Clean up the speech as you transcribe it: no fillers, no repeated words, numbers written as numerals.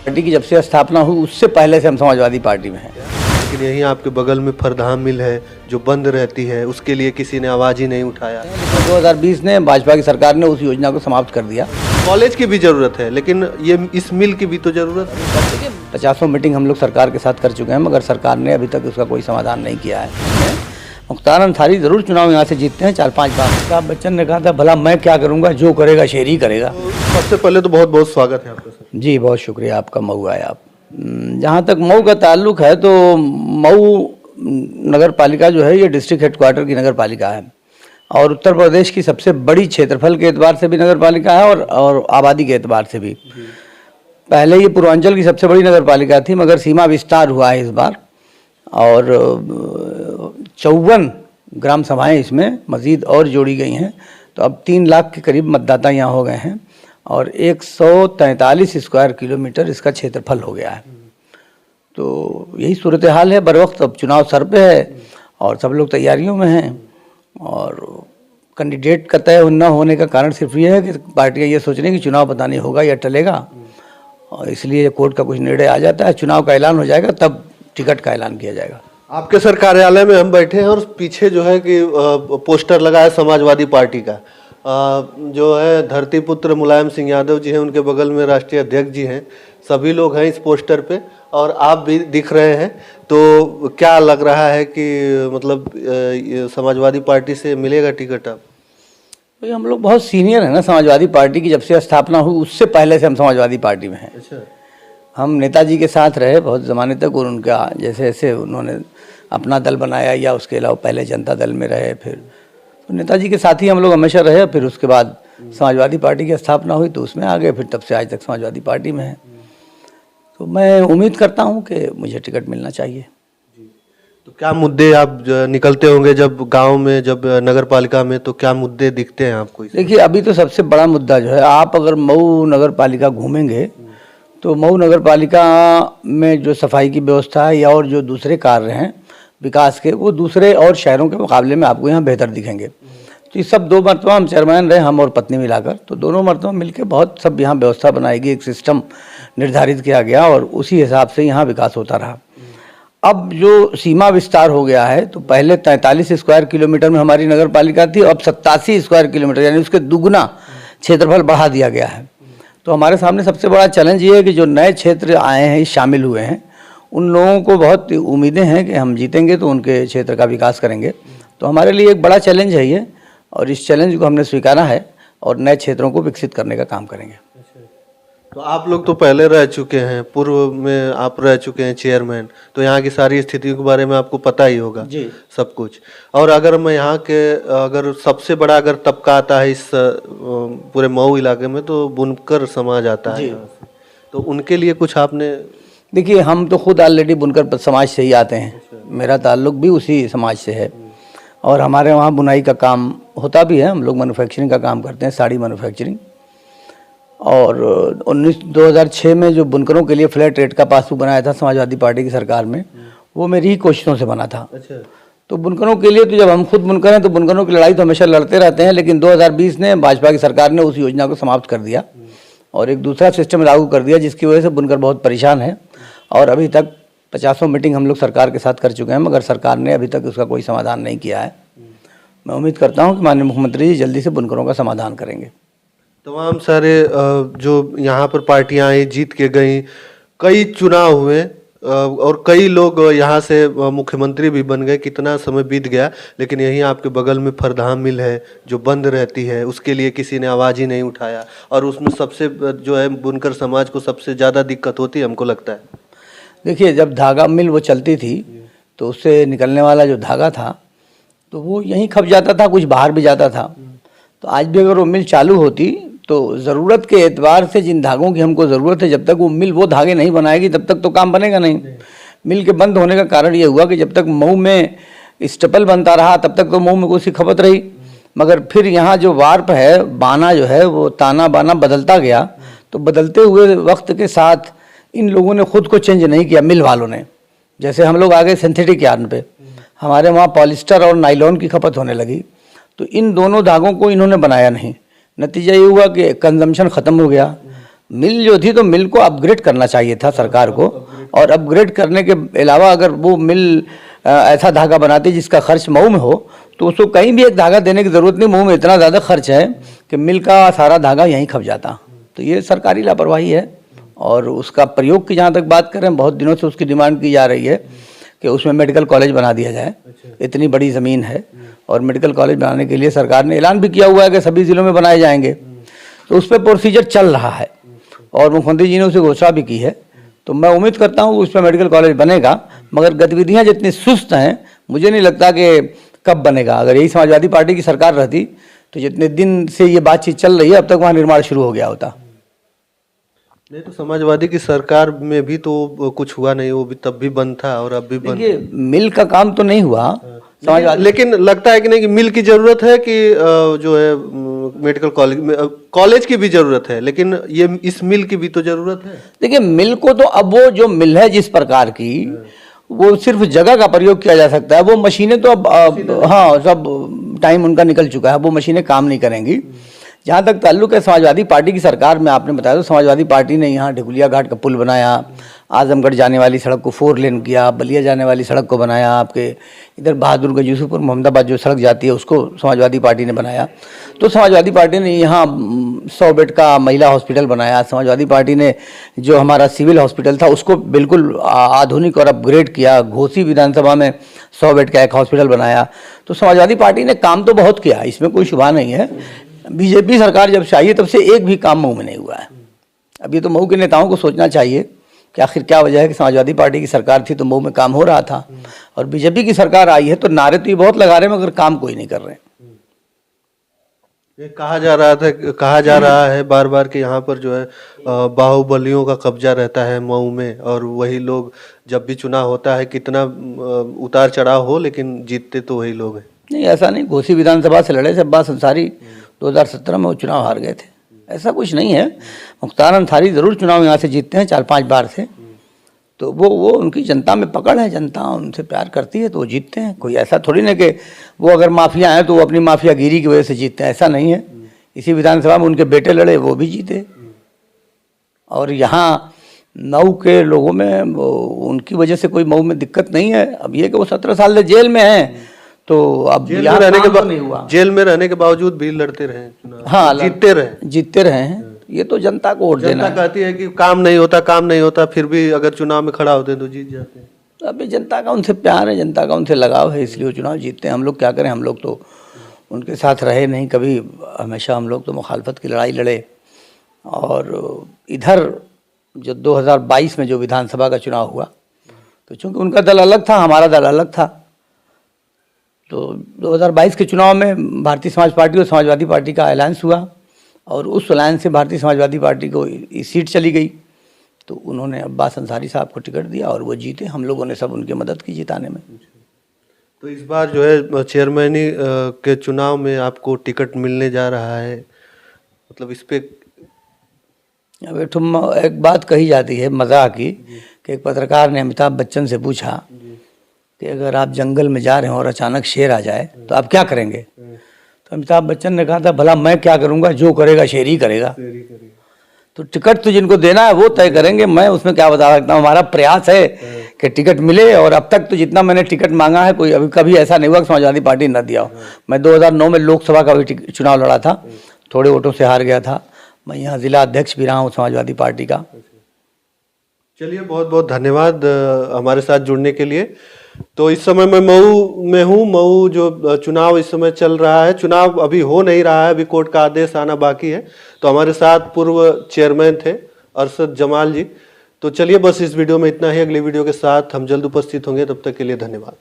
Party की जब से स्थापना हुई उससे पहले से हम समाजवादी पार्टी में हैं। लेकिन यहीं आपके बगल में फरधाम मिल है जो बंद रहती है, उसके लिए किसी ने आवाज़ ही नहीं उठाया। 2020 ने भाजपा की सरकार ने उस योजना को समाप्त कर दिया। कॉलेज की भी ज़रूरत है, लेकिन ये इस मिल की भी तो ज़रूरत है। 50 मीटिंग हम लोग सरकार के साथ कर चुके हैं, मगर सरकार ने अभी तक उसका कोई समाधान नहीं किया है। मुख्तार अंसारी ज़रूर चुनाव यहाँ से जीतते हैं 4-5 बार। अमिताभ बच्चन ने कहा था भला मैं क्या करूँगा, जो करेगा शेर ही करेगा। तो सबसे पहले तो बहुत बहुत स्वागत है आपका सर। जी बहुत शुक्रिया आपका, मऊ आए आप। जहाँ तक मऊ का ताल्लुक है तो मऊ नगर पालिका जो है ये डिस्ट्रिक्ट हेडक्वार्टर की नगर पालिका है और उत्तर प्रदेश की सबसे बड़ी क्षेत्रफल के एतबार से भी नगर पालिका है और आबादी के एतबार से भी। पहले ये पूर्वांचल की सबसे बड़ी नगर पालिका थी, मगर सीमा विस्तार हुआ है इस बार और 54 ग्राम सभाएँ इसमें मज़ीद और जोड़ी गई हैं। तो अब 3 लाख के करीब मतदाता यहाँ हो गए हैं और 143 स्क्वायर किलोमीटर इसका क्षेत्रफल हो गया है। तो यही सूरत हाल है। बर वक्त अब चुनाव सर पे है और सब लोग तैयारियों में हैं और कैंडिडेट का तय न होने का कारण सिर्फ ये है कि पार्टियां ये सोच रही हैं कि चुनाव पता नहीं होगा या टलेगा, और इसलिए कोर्ट का कुछ निर्णय आ जाता है, चुनाव का ऐलान हो जाएगा तब टिकट का ऐलान किया जाएगा। आपके सर कार्यालय में हम बैठे हैं और पीछे जो है कि पोस्टर लगा है समाजवादी पार्टी का। जो है धरती पुत्र मुलायम सिंह यादव जी हैं, उनके बगल में राष्ट्रीय अध्यक्ष जी हैं, सभी लोग हैं इस पोस्टर पे और आप भी दिख रहे हैं। तो क्या लग रहा है कि मतलब समाजवादी पार्टी से मिलेगा टिकट अब? तो हम लोग बहुत सीनियर हैं ना समाजवादी पार्टी की, जब से स्थापना हुई उससे पहले से हम समाजवादी पार्टी में हैं। अच्छा। हम नेताजी के साथ रहे बहुत ज़माने तक और उनका जैसे जैसे उन्होंने अपना दल बनाया या उसके अलावा पहले जनता दल में रहे, फिर तो नेताजी के साथ ही हम लोग हमेशा रहे। फिर उसके बाद समाजवादी पार्टी की स्थापना हुई तो उसमें आ गए, फिर तब से आज तक समाजवादी पार्टी में है। तो मैं उम्मीद करता हूं कि मुझे टिकट मिलना चाहिए। तो क्या मुद्दे आप निकलते होंगे जब गांव में, जब नगर पालिका में, तो क्या मुद्दे दिखते हैं आपको? देखिए अभी तो सबसे बड़ा मुद्दा जो है, आप अगर मऊ नगर पालिका घूमेंगे तो मऊ नगर पालिका में जो सफाई की व्यवस्था है या और जो दूसरे कार्य हैं विकास के, वो दूसरे और शहरों के मुकाबले में आपको यहाँ बेहतर दिखेंगे। तो ये सब 2 मरतबा हम चेयरमैन रहे, हम और पत्नी मिलाकर, तो दोनों मरतबा मिलकर बहुत सब यहाँ व्यवस्था बनाएगी, एक सिस्टम निर्धारित किया गया और उसी हिसाब से यहाँ विकास होता रहा। अब जो सीमा विस्तार हो गया है तो पहले 43 स्क्वायर किलोमीटर में हमारी नगर पालिका थी, अब 87 स्क्वायर किलोमीटर यानी उसके दुगना क्षेत्रफल बढ़ा दिया गया है। तो हमारे सामने सबसे बड़ा चैलेंज ये है कि जो नए क्षेत्र आए हैं, शामिल हुए हैं, उन लोगों को बहुत उम्मीदें हैं कि हम जीतेंगे तो उनके क्षेत्र का विकास करेंगे। तो हमारे लिए एक बड़ा चैलेंज है ये और इस चैलेंज को हमने स्वीकारा है और नए क्षेत्रों को विकसित करने का काम करेंगे। तो आप लोग तो पहले रह चुके हैं, पूर्व में आप रह चुके हैं चेयरमैन, तो यहाँ की सारी स्थितियों के बारे में आपको पता ही होगा जी सब कुछ। और अगर मैं यहाँ के अगर सबसे बड़ा अगर तबका आता है इस पूरे मऊ इलाके में तो बुनकर समाज आता है यहाँ से। तो उनके लिए कुछ आपने? देखिए हम तो खुद ऑलरेडी बुनकर समाज से ही आते हैं, मेरा ताल्लुक भी उसी समाज से है और हमारे वहाँ बुनाई का काम होता भी है। हम लोग मैन्युफैक्चरिंग का काम करते हैं, साड़ी मैन्युफैक्चरिंग। और 2006 में जो बुनकरों के लिए फ्लैट रेट का पासबुक बनाया था समाजवादी पार्टी की सरकार में, वो मेरी ही कोशिशों से बना था। अच्छा। तो बुनकरों के लिए तो जब हम खुद बुनकर हैं तो बुनकरों की लड़ाई तो हमेशा लड़ते रहते हैं, लेकिन 2020 ने भाजपा की सरकार ने उस योजना को समाप्त कर दिया और एक दूसरा सिस्टम लागू कर दिया जिसकी वजह से बुनकर बहुत परेशान है और अभी तक 50 मीटिंग हम लोग सरकार के साथ कर चुके हैं, मगर सरकार ने अभी तक उसका कोई समाधान नहीं किया है। मैं उम्मीद करता हूं कि माननीय मुख्यमंत्री जी जल्दी से बुनकरों का समाधान करेंगे। तमाम सारे जो यहाँ पर पार्टियां आई, जीत के गई, कई चुनाव हुए और कई लोग यहाँ से मुख्यमंत्री भी बन गए, कितना समय बीत गया, लेकिन यहीं आपके बगल में फरधाम मिल है जो बंद रहती है, उसके लिए किसी ने आवाज़ ही नहीं उठाया। और उसमें सबसे जो है बुनकर समाज को सबसे ज़्यादा दिक्कत होती है हमको लगता है। देखिए जब धागा मिल वो चलती थी तो उससे निकलने वाला जो धागा था तो वो यहीं खप जाता था, कुछ बाहर भी जाता था। तो आज भी अगर वो मिल चालू होती तो ज़रूरत के एतबार से जिन धागों की हमको ज़रूरत है, जब तक वो मिल वो धागे नहीं बनाएगी तब तक तो काम बनेगा नहीं। मिल के बंद होने का कारण ये हुआ कि जब तक मऊ में स्टेपल बनता रहा तब तक तो मऊ में कोई सी खपत रही, मगर फिर यहाँ जो वार्प है, बाना जो है, वो ताना बाना बदलता गया। तो बदलते हुए वक्त के साथ इन लोगों ने खुद को चेंज नहीं किया, मिल वालों ने। जैसे हम लोग आ गए सिंथेटिक यार्न पे, हमारे वहाँ पॉलिस्टर और नाइलॉन की खपत होने लगी, तो इन दोनों धागों को इन्होंने बनाया नहीं। नतीजा ये हुआ कि कंजम्पशन ख़त्म हो गया, मिल जो थी तो मिल को अपग्रेड करना चाहिए था सरकार को, और अपग्रेड करने के अलावा अगर वो मिल ऐसा धागा बनाती जिसका खर्च मऊ में हो तो उसको कहीं भी एक धागा देने की ज़रूरत नहीं। मऊ में इतना ज़्यादा खर्च है कि मिल का सारा धागा यहीं खप जाता। तो ये सरकारी लापरवाही है। और उसका प्रयोग की जहाँ तक बात करें, बहुत दिनों से उसकी डिमांड की जा रही है कि उसमें मेडिकल कॉलेज बना दिया जाए। इतनी बड़ी ज़मीन है और मेडिकल कॉलेज बनाने के लिए सरकार ने ऐलान भी किया हुआ है कि सभी ज़िलों में बनाए जाएंगे। तो उस पर प्रोसीजर चल रहा है और मुख्यमंत्री जी ने उसे घोषणा भी की है। तो मैं उम्मीद करता हूँ उस पर मेडिकल कॉलेज बनेगा, मगर गतिविधियाँ जितनी सुस्त हैं मुझे नहीं लगता कि कब बनेगा। अगर यही समाजवादी पार्टी की सरकार रहती तो जितने दिन से ये बातचीत चल रही है अब तक वहाँ निर्माण शुरू हो गया होता। नहीं तो समाजवादी की सरकार में भी तो कुछ हुआ नहीं, वो भी तब भी बंद था और अब भी बंद। देखिए मिल का काम तो नहीं हुआ समाजवादी, लेकिन लगता है कि नहीं कि मिल की जरूरत है कि जो है मेडिकल कॉलेज की भी जरूरत है, लेकिन ये इस मिल की भी तो जरूरत है। देखिए मिल को तो अब वो जो मिल है जिस प्रकार की, वो सिर्फ जगह का प्रयोग किया जा सकता है। वो मशीनें तो अब हाँ सब टाइम उनका निकल चुका है, वो मशीनें काम नहीं करेंगी। जहाँ तक ताल्लुक है समाजवादी पार्टी की सरकार में, आपने बताया तो समाजवादी पार्टी ने यहाँ ढिकुलिया घाट का पुल बनाया, आजमगढ़ जाने वाली सड़क को 4 लेन किया, बलिया जाने वाली सड़क को बनाया, आपके इधर बहादुरगंज यूसुफपुर मोहम्मदाबाद जो सड़क जाती है उसको समाजवादी पार्टी ने बनाया। तो समाजवादी पार्टी ने यहाँ 100 बेड का महिला हॉस्पिटल बनाया। समाजवादी पार्टी ने जो हमारा सिविल हॉस्पिटल था उसको बिल्कुल आधुनिक और अपग्रेड किया। घोसी विधानसभा में 100 बेड का एक हॉस्पिटल बनाया। तो समाजवादी पार्टी ने काम तो बहुत किया, इसमें कोई शुबा नहीं है। बीजेपी सरकार जब से आई है तब से एक भी काम मऊ में नहीं हुआ है। अब ये तो मऊ के नेताओं को सोचना चाहिए कि आखिर क्या वजह है कि समाजवादी पार्टी की सरकार थी तो मऊ में काम हो रहा था, और बीजेपी की सरकार आई है तो नारे तो ये बहुत लगा रहे हैं मगर काम कोई नहीं कर रहे हैं। ये कहा जा रहा है बार बार कि यहाँ पर जो है बाहुबलियों का कब्जा रहता है मऊ में, और वही लोग जब भी चुनाव होता है कितना उतार चढ़ाव हो लेकिन जीतते तो वही लोग हैं। नहीं, ऐसा नहीं। घोसी विधानसभा से लड़े थे अब्बास अंसारी, 2017 में वो चुनाव हार गए थे। ऐसा कुछ नहीं है। मुख्तार अंसारी ज़रूर चुनाव यहाँ से जीतते हैं 4-5 बार से। तो वो उनकी जनता में पकड़ है, जनता उनसे प्यार करती है तो वो जीतते हैं। कोई ऐसा थोड़ी ना कि वो अगर माफिया हैं तो वो अपनी माफियागिरी की वजह से जीतते हैं, ऐसा नहीं है। इसी विधानसभा में उनके बेटे लड़े, वो भी जीते। और यहाँ मऊ के लोगों में उनकी वजह से कोई मऊ में दिक्कत नहीं है। अब ये कि वो 17 साल से जेल में हैं तो अब जेल में रहने के बावजूद भी लड़ते रहे चुनाव, हाँ जीतते रहे हैं। ये तो जनता को वोट देना है। जनता कहती है कि काम नहीं होता, फिर भी अगर चुनाव में खड़ा होते हैं तो जीत जाते हैं। तो अभी जनता का उनसे प्यार है, जनता का उनसे लगाव है, इसलिए वो चुनाव जीतते हैं। हम लोग क्या करें, हम लोग तो उनके साथ रहे नहीं कभी, हमेशा हम लोग तो मुखालफत की लड़ाई लड़े। और इधर जो 2022 में जो विधानसभा का चुनाव हुआ तो चूँकि उनका दल अलग था, हमारा दल अलग था, तो 2022 के चुनाव में भारतीय समाज पार्टी और समाजवादी पार्टी का अलायंस हुआ, और उस अलायंस से भारतीय समाजवादी पार्टी को सीट चली गई। तो उन्होंने अब्बास अंसारी साहब को टिकट दिया और वो जीते। हम लोगों ने सब उनकी मदद की जिताने में। तो इस बार जो है चेयरमैनी के चुनाव में आपको टिकट मिलने जा रहा है, मतलब इस पे अब एक बात कही जाती है मजाक की कि एक पत्रकार ने अमिताभ बच्चन से पूछा कि अगर आप जंगल में जा रहे हो और अचानक शेर आ जाए तो आप क्या करेंगे? तो अमिताभ बच्चन ने कहा था, भला मैं क्या करूंगा, जो करेगा शेर ही करेगा। तो टिकट तो जिनको देना है वो तय करेंगे, मैं उसमें क्या बता सकता हूँ। हमारा प्रयास है कि टिकट मिले, और अब तक तो जितना मैंने टिकट मांगा है कोई कभी ऐसा नहीं हुआ कि समाजवादी पार्टी न दिया हो। मैं 2009 में लोकसभा का भी चुनाव लड़ा था, थोड़े वोटों से हार गया था। मैं यहाँ जिला अध्यक्ष भी रहा हूँ समाजवादी पार्टी का। चलिए, बहुत बहुत धन्यवाद हमारे साथ जुड़ने के लिए। तो इस समय मैं मऊ में हूँ। मऊ जो चुनाव इस समय चल रहा है, चुनाव अभी हो नहीं रहा है, अभी कोर्ट का आदेश आना बाकी है। तो हमारे साथ पूर्व चेयरमैन थे अरशद जमाल जी। तो चलिए, बस इस वीडियो में इतना ही। अगली वीडियो के साथ हम जल्द उपस्थित होंगे, तब तक के लिए धन्यवाद।